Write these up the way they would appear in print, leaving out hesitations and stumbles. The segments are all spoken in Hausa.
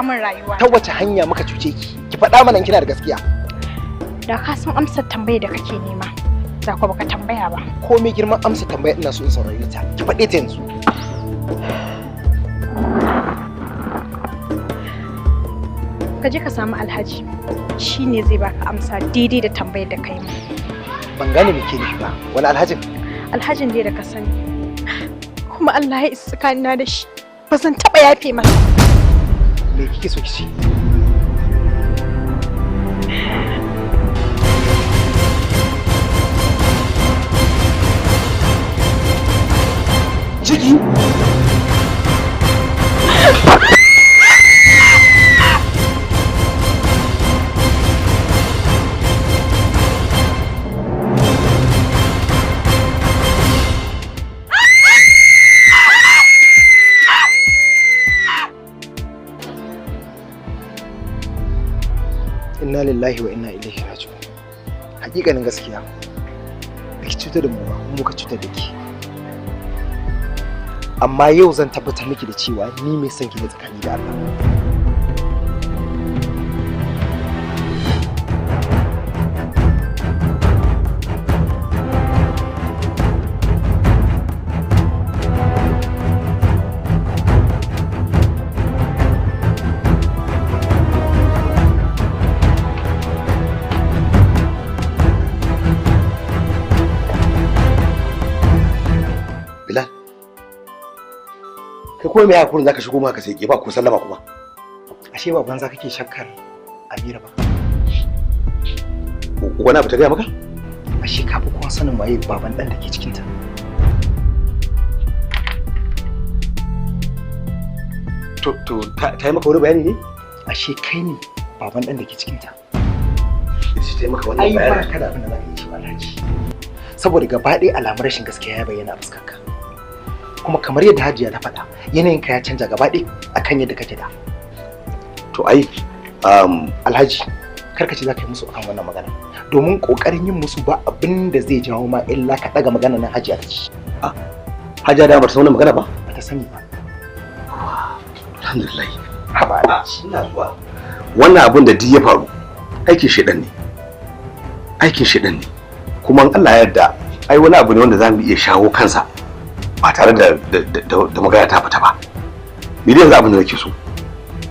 Amin rayuwa. Ta wace hanya muka cuce ki? Ki faɗa mana in kina da gaskiya. Da ka san amsar tambayar da kake nema. Za ku baka tambaya ba. Komai girman amsa tambaya ina so in saurare ta. Ki faɗe ta yanzu. Ka je ka samu Alhaji. Shi ne zai baka amsa daidai da tambayar da kai mu. Ban gane me ke nufi ba. Wani Alhajin? Alhajin dai da ka sani. Kuma Allah ya isa tsakanina da shi. Ba zan taɓa yafe masa. Me kike so ki ci? Ciki? Inna lillahi wa inna ilaihi raji'un. Hakikanin gaskiya. Baki cutar da mu ba, mu ka cutar da ki. Amma yau zan tabbatar miki da cewa ni mai son ki ne tsakani da Allah. Kai kuma me hakurin zaka shigo maka sai ke ba ko sallama kuma? Ashe ba banza kake shakkar Amira ba. Wani abu ta gaya maka? Ashe ka fi kowa sanin waye baban dan da ke cikin ta. To ta yi maka wani bayani ne? Ashe kai ne baban dan da ke cikin ta. Ita ce ta yi maka wani bayani? Ai ba ka da abin da zaka yi shi Alhaji. Saboda gaba ɗaya alamun rashin gaskiya ya bayyana a fuskarka. Kuma kamar yadda Hajiya ta faɗa, yanayinka ya canja gaba ɗaya akan yadda kake da. To ai Alhaji, karka ce za ka yi musu akan wannan magana. Domin ƙoƙarin yin musu ba abin da zai jawo ma illa ka ɗaga magana nan Hajiya ta ci. Hajiya da ba ta san wannan magana ba? Ba ta sani ba. Alhamdulillah. Haba Alhaji. Ina zuwa. Wannan abin da duk ya faru, aikin shedan ne. Aikin shedan ne. Kuma in Allah ya yarda, ai wani abu ne wanda za mu iya shawo kansa. Ba tare da magana ta fita ba. Ni dai yanzu abin da nake so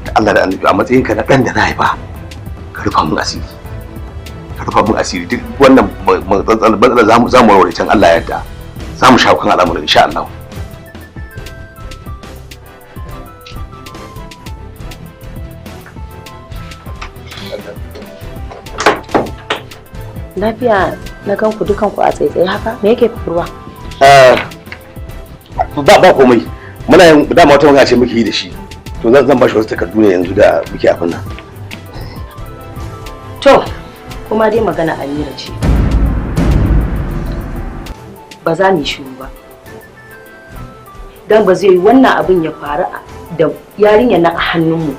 da Allah da Annabi a matsayin ka na dan da na haifa ka rufa mun asiri. Ka rufa mun asiri duk wannan matsalar za mu warware can Allah ya yarda. Za mu shawo kan al'amuran insha Allah. Lafiya na ganku dukanku a tsaitsaye haka me yake faruwa? Ba komai, muna yin dama wata magana ce muke yi da shi, to zan ba shi wasu takardu ne yanzu da muke abin nan. To kuma dai magana Amira ce, ba za mu yi shiru ba, don ba zai yi wannan abin ya faru da yarinyar nan a hannunmu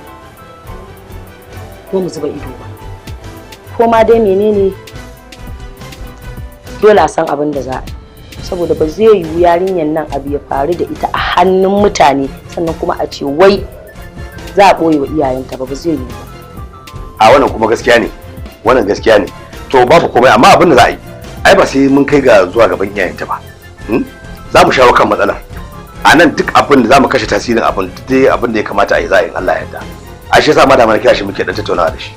ko mu zuba ido ba. Ko ma dai menene dole a san abin da za a yi. Saboda ba zai yiwu yarinyar nan abu ya faru da ita a hannun mutane sannan kuma a ce wai za a ɓoye wa iyayenta ba zai yiwu ba. A wannan kuma gaskiya ne, wannan gaskiya ne. To babu komai amma abin da za a yi, ai ba sai mun kai ga zuwa gaban iyayenta ba. Za mu shawo kan matsalar. A nan duk abin da za mu kashe tasirin abin da ya kamata a yi za a yi Allah ya yarda. A shi yasa ma da mana kira shi muke dan tattaunawa da shi.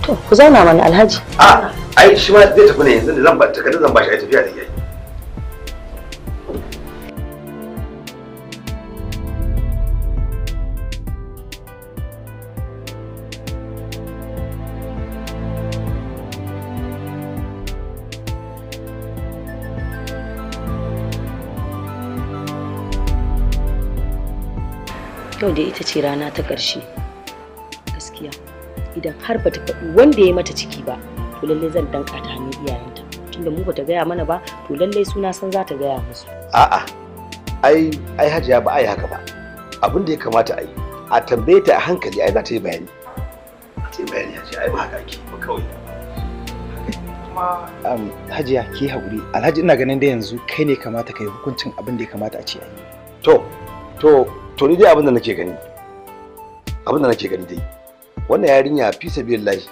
To ku zauna mana Alhaji. Ai shi ma zai tafi ne yanzu da zan ba takardar zan ba shi ai tafiya da yayi. Yau da ita ce rana ta ƙarshe. Gaskiya idan har ba ta faɗi wanda ya mata ciki ba, to lallai zan danka ta hannun iyayenta. Tunda mu bata gaya mana ba, to lallai suna san za ta gaya musu. A'a, ai Hajiya ba ai haka ba. Abin da ya kamata a yi, a tambaye ta a hankali ai za ta yi bayani. Ta yi bayani Hajiya ai ba haka ake ba kawai. Kuma Hajiya ki haƙuri. Alhaji ina ganin da yanzu kai ne kamata kai hukuncin abin da ya kamata a ce a yi. To ni dai abin da nake gani abin da nake gani dai wannan yarinya fi sabilillahi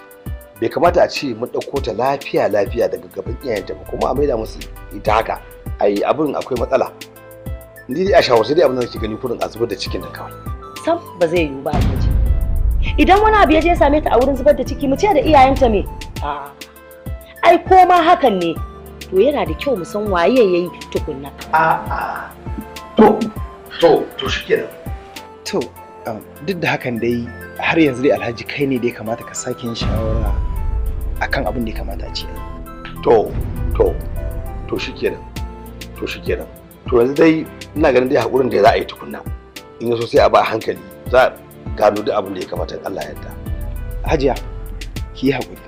bai kamata a ce mun ɗauko ta lafiya daga gaban iyayenta ba kuma a maida musu ita haka. Ai abin akwai matsala. Ni dai a shawarce dai abin da nake gani kurin a zubar da cikin nan kawai. Sam ba zai yiwu ba Alhaji. Idan wani abu ya je same ta a wurin zubar da ciki mu ce da iyayenta me? A'a. Ai ko ma hakan ne to yana da kyau mu san waye yayi tukunna. A'a. To shikenan. To duk da hakan dai har yanzu dai Alhaji kai ne dai kamata ka sake yin shawara akan abin da ya kamata a ce. To shikenan. To yanzu dai ina ganin dai hakurin da za a yi tukunna. In yaso sai a ba hankali za gano duk abin da ya kamata in Allah ya yarda. Hajiya ki yi hakuri.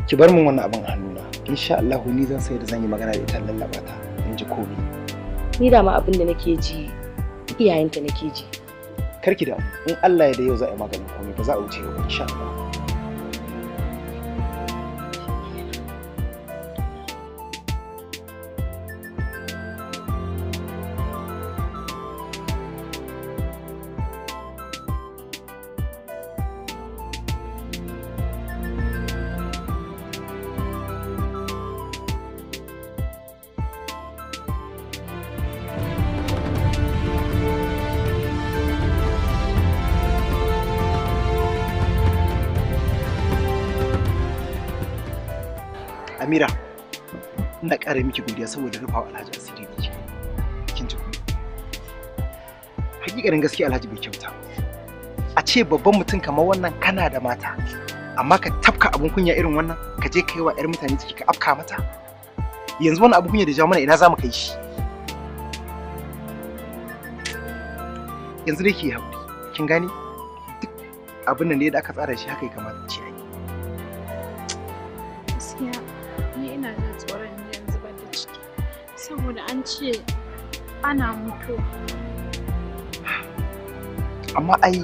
Ki bar min wannan abin a hannuna. Insha Allah ni zan sai da zan yi magana da ita lallaba ta in ji komai. Ni da ma abin da nake ji iyayenta nake ji. Karki da in Allah ya da yau za a yi maganin komai ba za a wuce ba insha Allah. Amira, ina ƙara miki godiya saboda rufawa Alhaji asiri da ke. Kin ji kuma. Hakikanin gaskiya Alhaji bai kyauta. A ce babban mutum kamar wannan kana da mata, amma ka tafka abun kunya irin wannan, ka je kai wa 'yar mutane ciki ka afka mata. Yanzu wannan abun kunya da ja mana ina za mu kai shi? Yanzu dai ki haƙuri. Kin gane? Duk abin nan ne da aka tsara shi haka ya kamata ce ai. Gaskiya ni ina jin tsoron yin zubar da ciki saboda an ce ana mutuwa. Amma ai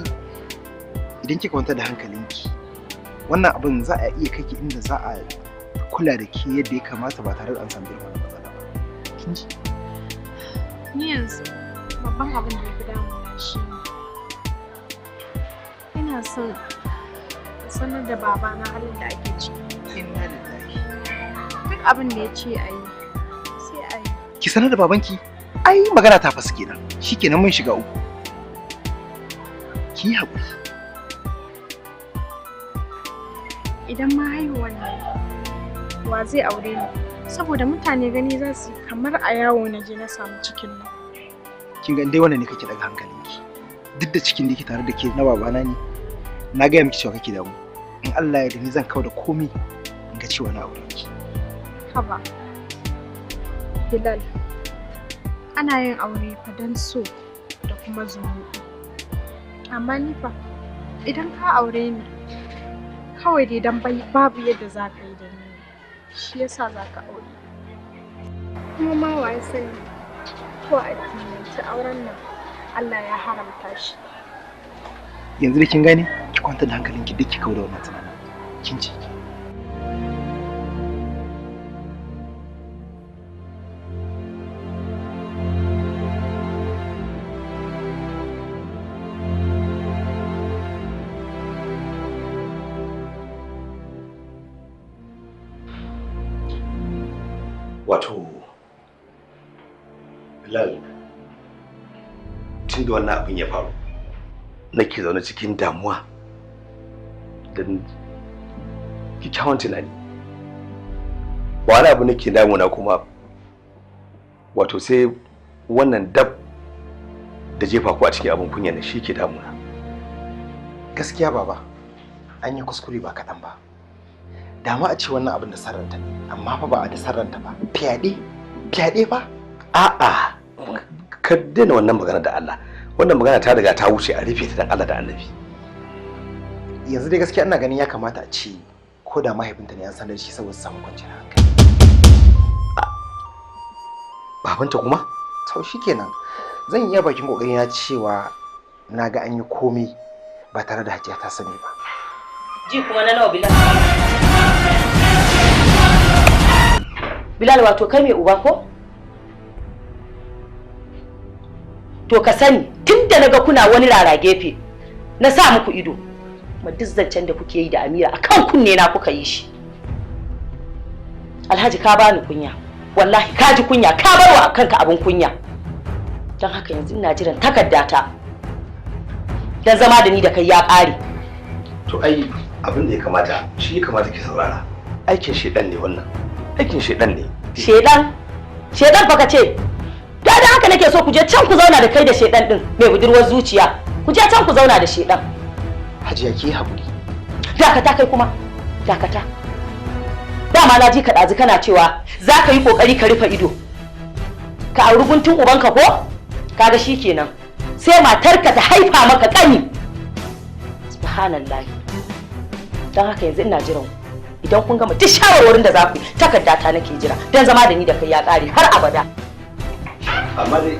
idan kika kwanta da hankalinki wannan abin za a iya kai ki inda za a kula da ke yadda ya kamata ba tare da an samu irin wannan matsala ba. Kin ji? Ni yanzu babban abin da ya fi damuna shi ina son sanar da babana halin da ake ciki. Inna lillahi. Duk abin da ya ce a yi sai a yi. Ki sanar da babanki? Ai magana ta fasu kenan. Shikenan mun shiga uku. Ki haƙuri. Idan ma haihuwan ne wa zai aure ni? Saboda mutane gani za su kamar a yawo na je na samu cikin nan. Kin ga dai wannan ne kake daga hankalinki. Duk da cikin da yake tare da ke na babana ne. Na gaya miki cewa kake damu. In Allah ya da ni zan kawo da komai in ga cewa na aure ki. Haba. Bilal. Ana yin aure fa don so da kuma zumuɗi. Amma ni fa idan ka aure ni kawai dai dan babu yadda za ka yi da ni shi yasa za ka aure. Kuma ma wa ya sani ko a addinance auren nan Allah ya haramta shi. Yanzu da kin gane ki kwanta da hankalinki duk ki kawo da wannan tunanin. Kin ji? Wato Bilal, tun da wannan abin ya faru nake zaune cikin damuwa da kyakkyawan tunani. Wani abu nake damuna kuma wato sai wannan dab da jefa ku a cikin abin kunya ne shi ke damuna. Gaskiya baba, an yi kuskure ba kaɗan ba. Dama a ce wannan abin da sarranta ne, amma fa ba a da sarranta ba. Fyaɗe ba? A'a, ka daina wannan magana da Allah. Wannan magana ta riga ta wuce, a rufe ta dan Allah da Annabi. Yanzu dai gaskiya ina ganin ya kamata a ce ko da mahaifinta ne an sanar shi saboda samun kwanciyar hankali. Babanta kuma? To shikenan. Zan iya bakin kokari na cewa na ga an yi komai ba tare da Hajiya ta sani ba. Ji kuma na nawa Bilal? Bilal wato kai mai uba ko? To ka sani tunda naga kuna wani rara gefe na sa muku ido kuma duk zancen da kuke yi da Amira akan kunne na kuka yi shi. Alhaji ka bani kunya, wallahi ka ji kunya, ka barwa kanka abin kunya. Don haka yanzu ina jiran takaddata dan zama da ni da kai ya ƙare. To ai abin da ya kamata shi ya kamata ki saurara. Aikin shedan ne wannan. Aikin shedan ne. Shedan? Shedan fa kace? Da haka nake so ku je can ku zauna da kai da shedan din mai budurwar zuciya. Ku je can ku zauna da shedan. Hajiya ki haƙuri. Dakata kai kuma. Dakata. Dama na ji ka ɗazu kana cewa za ka yi ƙoƙari ka rufe ido. Ka auri guntun ubanka ko? Kaga shi kenan. Sai matarka ta haifa maka ƙani. Subhanallah. Don haka yanzu ina jiran ku. Idan kun gama duk shawarwarin da za ku yi, takardata nake jira. Don zama da ni da kai ya ƙare har abada. Amma dai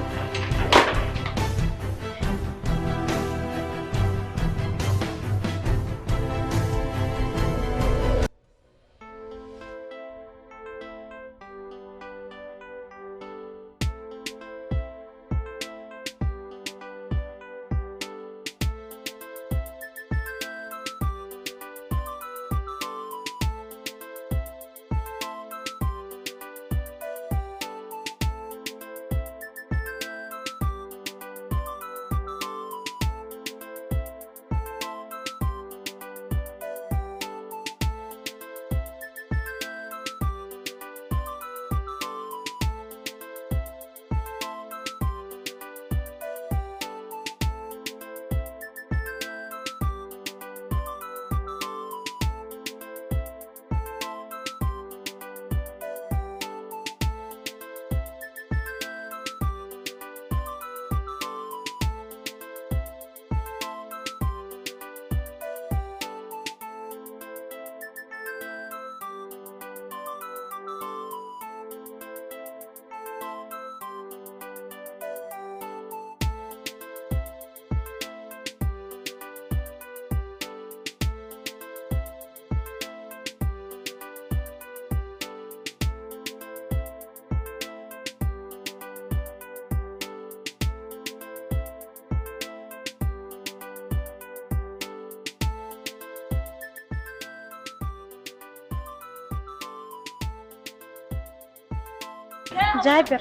Jabir.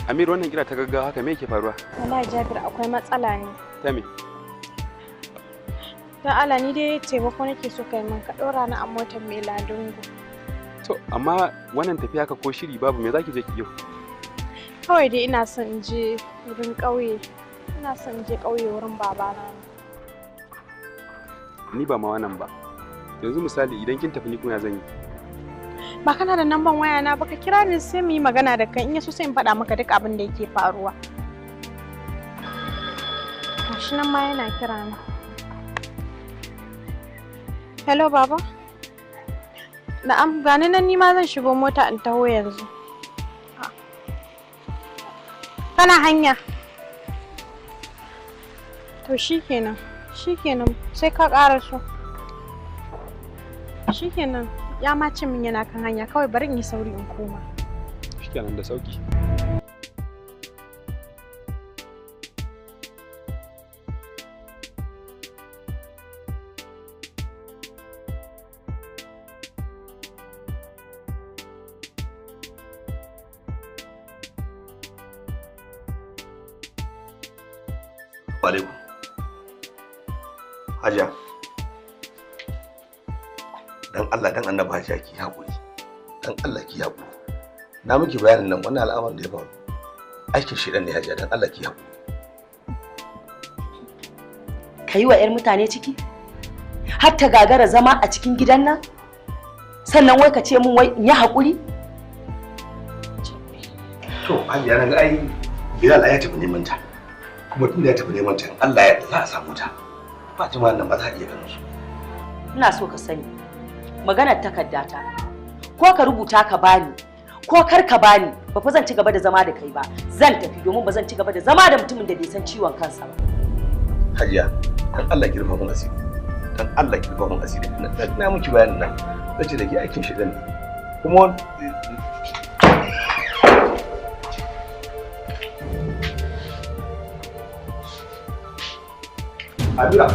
Amir, wannan kira ta gaggawa haka me yake faruwa? Wallahi Jabir akwai matsala ne. Ta me? Dan Allah ni dai taimako nake so kai min ka dora ni a motar mai ladungu. To, amma wannan tafiya haka ko shiri babu me zaki je ki yau? Kawai dai ina son in je wurin ƙauye. Ina son in je ƙauye wurin babana. Ni ba ma wannan ba. Yanzu misali idan kin tafi ni kuma zan yi. Ba kana da namban waya na ba ka kira ni sai mu yi magana da kai in yaso sai in faɗa maka duk abin da yake faruwa. Gashi nan ma yana kira ni. Hello baba. Na'am, gani nan ni ma zan shigo mota in taho yanzu. Kana hanya? To shikenan. Shikenan sai ka ƙara so. Shikenan. Ya ma ce min yana kan hanya kawai bari in yi sauri in koma. Shikenan da sauki. Wa alaikum. Hajiya. Dan Allah dan Annabi Hajiya ki haƙuri. Dan Allah ki haƙuri. Na miki bayanin nan wannan al'amarin da ya faru. Aikin shedan ne Hajiya, dan Allah ki haƙuri. Kai wa 'yar mutane ciki? Har ta gagara zama a cikin gidan nan? Sannan wai ka ce mun wai in yi haƙuri? To Hajiya na ga ai Bilal ya tafi neman ta. Kuma tunda ya tafi neman ta, Allah ya yarda za a samu ta. Fatima nan ba za a iya ganin su. Ina so ka sani. Maganar takardata ko ka rubuta ka bani ko kar ka bani ba fa zan ci gaba da zama da kai ba, zan tafi domin ba zan ci gaba da zama da mutumin da bai san ciwon kansa ba. Hajiya, dan Allah ki rufa mun asiri, dan Allah ki rufa mun asiri. Na miki bayanin nan zace da ke aikin shi ne kuma Amira.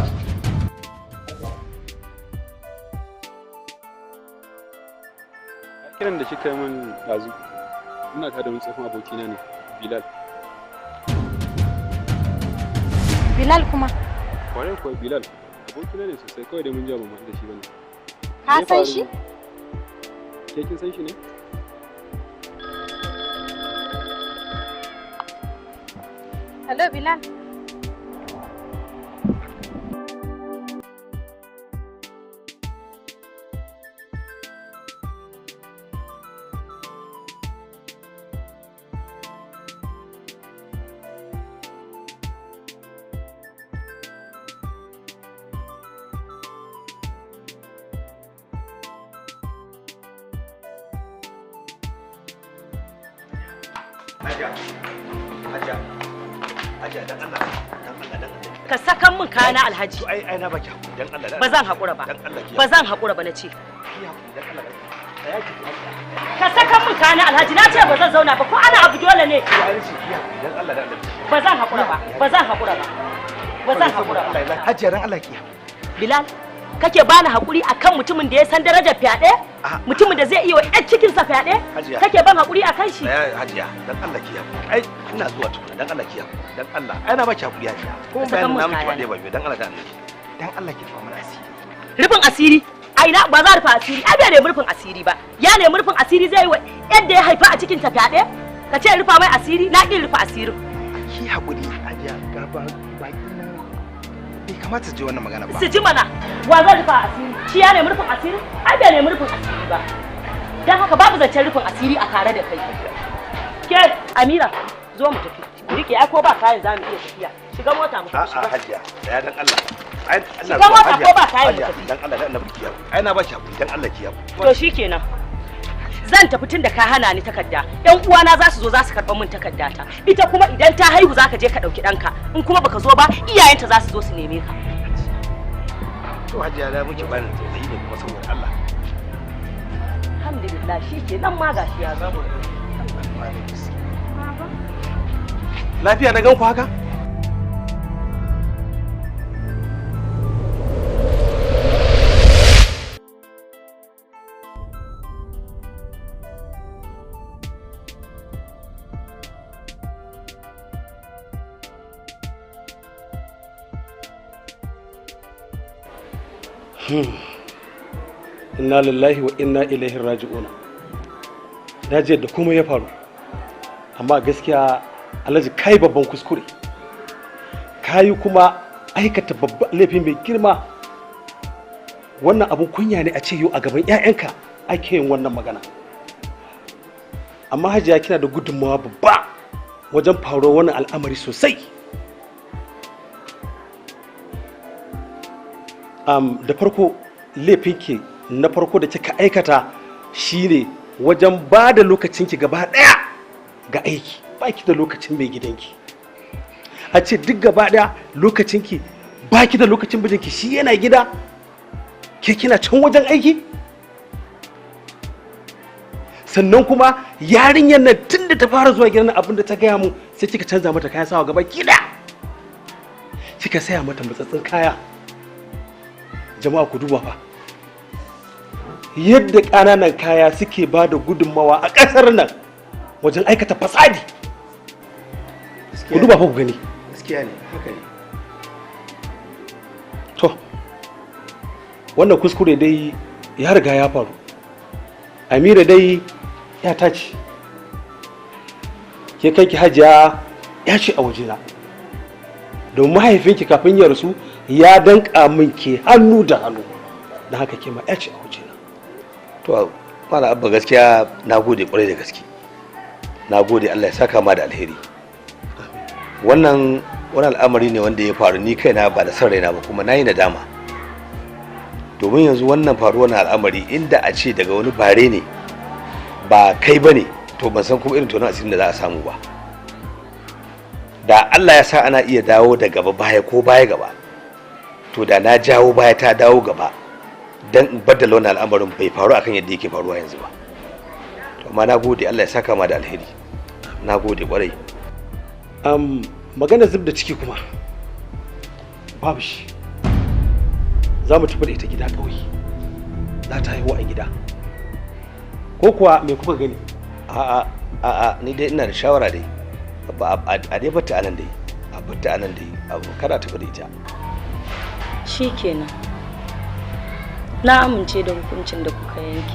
Kiran da kika yi min ɗazu, ina ta da wani tsohon abokina ne, Bilal. Bilal kuma? Kwarai kuwa Bilal, abokina ne sosai, kawai da mun ji ba mu da shi bane. Ka san shi? Ke kin san shi ne? Hello Bilal. Ka sakan min kaya Alhaji. Ai na baki hakuri dan Allah. Ba zan haƙura ba. Ba zan haƙura ba na ce. Ka sakan min kaya Alhaji, na ce ba zan zauna ba ko ana abu dole ne. Dan Allah dan Allah. Ba zan haƙura ba. Ba zan haƙura ba. Ba zan haƙura ba. Hajiya dan Allah ki. Bilal, kake bani haƙuri akan mutumin da ya san darajar fyaɗe? Mutumin da zai iya wa ƴan cikinsa fyaɗe? Kake ban haƙuri akan shi? Hajiya dan Allah ki hakuri. Ai ina zuwa tukuna dan Allah ki hakuri. Dan Allah. Ai na baki hakuri Hajiya. Kuma bayan na miki ba dai ba dan Allah dan Allah. Dan Allah ki fa mana asiri. Rufin asiri? Ai na ba za rufa asiri. Ai bai nemi rufin asiri ba. Ya nemi rufin asiri zai yi wa yadda ya haifa a cikin ta fyaɗe? Ka ce rufa mai asiri? Na ƙin rufa asirin. Ki hakuri Hajiya, ga baki na bai kamata su ji wannan magana ba. Su ji mana. Wa zai rufa asiri? Shi ya nemi rufin asiri? Ai bai nemi rufin asiri ba. Dan haka babu zancen rufin asiri a tare da kai. Ke Amira, zo mu tafi. Rike ai ko ba kayan za mu iya tafiya. Shiga mota mu tafi. A'a Hajiya, ya dan Allah. Ai Allah. Shiga mota ko ba kayan mu tafi. Dan Allah dan Allah ki hakuri. Ai na baki hakuri dan Allah ki hakuri. To shikenan. Zan tafi tun da ka hana ni takarda. Yan uwana za su zo za su karɓa min takardata. Ita kuma idan ta haihu za ka je ka ɗauki ɗanka. In kuma baka zo ba, iyayenta za su zo su neme ka. To Hajiya da muke bani tsayi ne kuma saboda Allah. Alhamdulillah shikenan ma gashi ya zama. Lafiya na gan ku haka? Inna lillahi wa inna ilaihi raji'un. Na je da kuma ya faru, amma gaskiya Alhaji kai babban kuskure, kayi kuma aikata babban laifi mai girma. Wannan abun kunya ne a ce yau a gaban 'ya'yanka ake yin wannan magana. Amma Hajiya kina da gudunmawa babba wajen faruwar wannan al'amari sosai. Da farko laifinki na farko da kika aikata shine wajen ba da lokacinki gaba daya ga aiki. Baki da lokacin mai gidanki, a ce duk gaba daya lokacinki baki da lokacin mijinki, shi yana gida ke kina can wajen aiki. Sannan kuma yarinyar nan tun da ta fara zuwa gidan abin da ta gaya mu sai kika canza mata kayan sawa gaba gida, kika saya mata matsatsin kaya. Jama'a ku duba fa yadda ƙananan kaya suke ba da gudunmawa a ƙasar nan wajen aikata fasadi. Ku duba fa ku gani. Gaskiya ne, haka ne. To wannan kuskure dai ya riga ya faru. Amira dai ya tace, ke kai ki Hajiya ya ce a wajena, don mahaifinki kafin ya rasu ya danka min ke hannu da hannu, da haka ke ma ya ce a wajena. To mala abba gaskiya na gode kwarai da gaske, na gode, Allah ya saka ma da alheri. Wannan wani al'amari ne wanda ya faru, ni kaina ba da son raina ba, kuma na yi nadama. Domin yanzu wannan faruwar al'amari inda a ce daga wani bare ne ba kai ba ne, to ban san kuma irin tonon asirin da za a samu ba. Da Allah ya sa ana iya dawo da gaba baya ko baya gaba, to da na jawo baya ta dawo gaba dan in baddala wannan al'amarin bai faru akan yadda yake faruwa yanzu ba. To amma na gode, Allah ya saka ma da alheri, na gode kwarai. Magana zub da ciki kuma babu shi. za mu tafi da ita gida ƙauye, za ta haihu a gida, ko kuwa me kuka gani? A'a ni dai ina da shawara dai, a dai batta anan dai, a batta anan dai, abu kada tafi da ita. Shikenan, na amince da hukuncin da kuka yanke.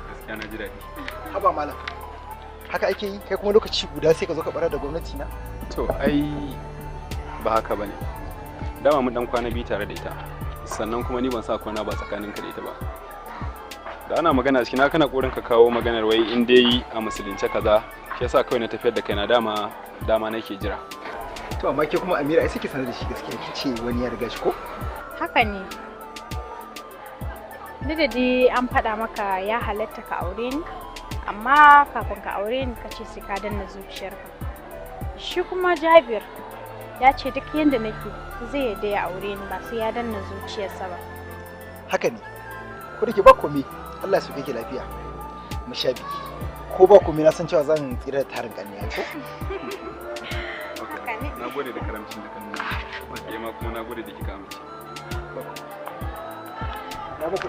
Gaskiya na ji daɗi. Haba malam, haka ake yi kai kuma lokaci guda sai ka zo ka barar da gwamnati na? To ai ba haka bane. Dama mun dan kwana biyu tare da ita. Sannan kuma ni ban sa kwana ba tsakanin ka da ita ba. Da ana magana cikin kana kokarin ka kawo maganar wai in dai a musulunce kaza, shi yasa kawai na tafiyar da kaina dama nake jira. To amma ke kuma Amira ai sake sanar da shi gaskiya kice wani ya riga shi ko? Haka ne. Ni da dai an faɗa maka ya halatta ka aure ni, amma kafin ka aure ni ka ce sai ka danna zuciyarka. Shi kuma Jabir ya ce duk yanda nake zai yarda ya aure ni ba sai ya danna zuciyarsa ba. Haka ne. Ko da ke ba komai, Allah su kake lafiya. Mu sha biki. Ko ba komai na san cewa zan tsira da tarin ƙanni ko? Haka ne. Na gode da karamcin da kan nuna. Ma kuma na gode da kika amince. Na muku